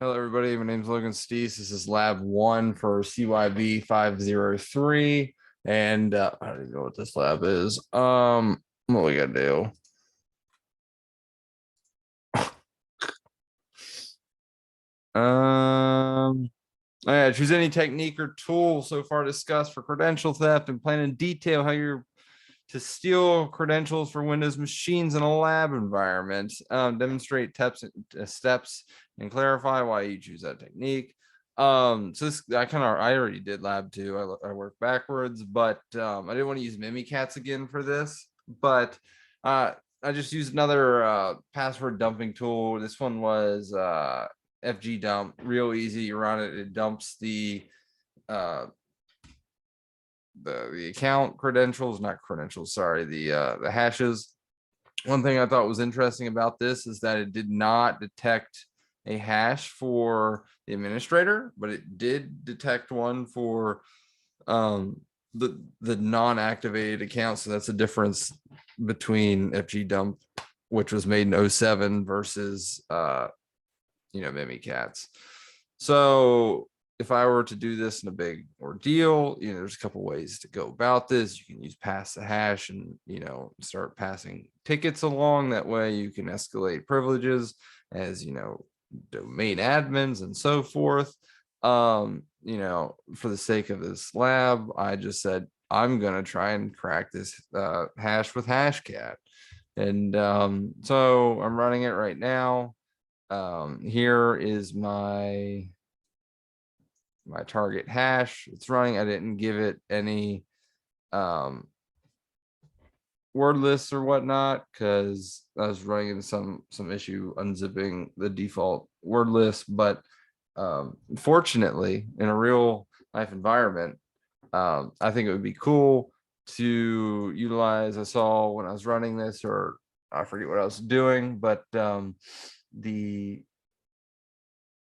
Hello, everybody. My name is Logan Steese. This is lab 1 for CYB 503. And I don't even know what this lab is. What we gotta do? Yeah, choose any technique or tool so far discussed for credential theft and plan in detail how you're to steal credentials for Windows machines in a lab environment. Demonstrate steps and clarify why you choose that technique. So this I already did lab 2. I work backwards, but I didn't want to use Mimikatz again for this, but I just used another password dumping tool. This one was FG dump, real easy. You run it, it dumps the account credentials, not credentials, sorry, the hashes. One thing I thought was interesting about this is that it did not detect a hash for the administrator, but it did detect one for the non-activated account. So that's a difference between FG dump, which was made in 07 versus Mimikatz. So if I were to do this in a big ordeal, there's a couple ways to go about this. You can use pass the hash and, start passing tickets along. That way you can escalate privileges as, domain admins and so forth. For the sake of this lab, I just said, I'm going to try and crack this hash with hashcat. And so I'm running it right now. Here is my target hash. It's running. I didn't give it any word lists or whatnot because I was running into some issue unzipping the default word list. But fortunately, in a real life environment, I think it would be cool to utilize. I saw when I was running this, or I forget what I was doing, but the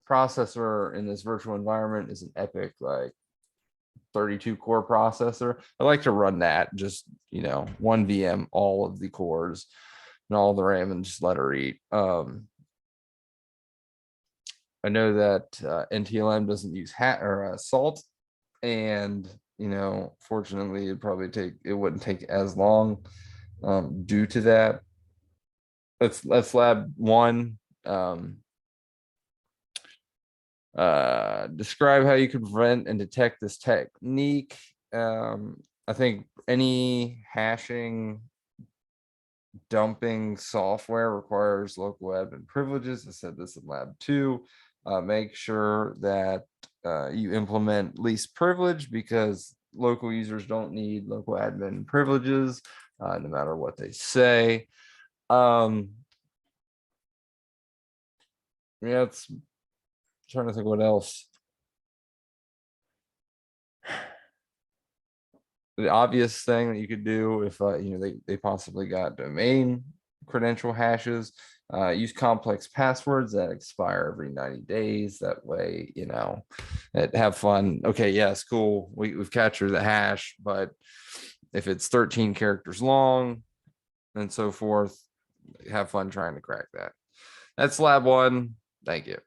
processor in this virtual environment is an epic, like 32 core processor. I like to run that, just one VM, all of the cores and all the RAM, and just let her eat. I know that NTLM doesn't use salt, and fortunately it wouldn't take as long due to that. Let's lab 1. Describe how you can prevent and detect this technique. I think any hashing dumping software requires local admin privileges. I said this in lab 2. Make sure that you implement least privilege, because local users don't need local admin privileges, no matter what they say. Yeah, it's trying to think what else. The obvious thing that you could do if they possibly got domain credential hashes, use complex passwords that expire every 90 days. That way, have fun. Okay, yes, cool. We've captured the hash, but if it's 13 characters long and so forth, have fun trying to crack that. That's lab 1. Thank you.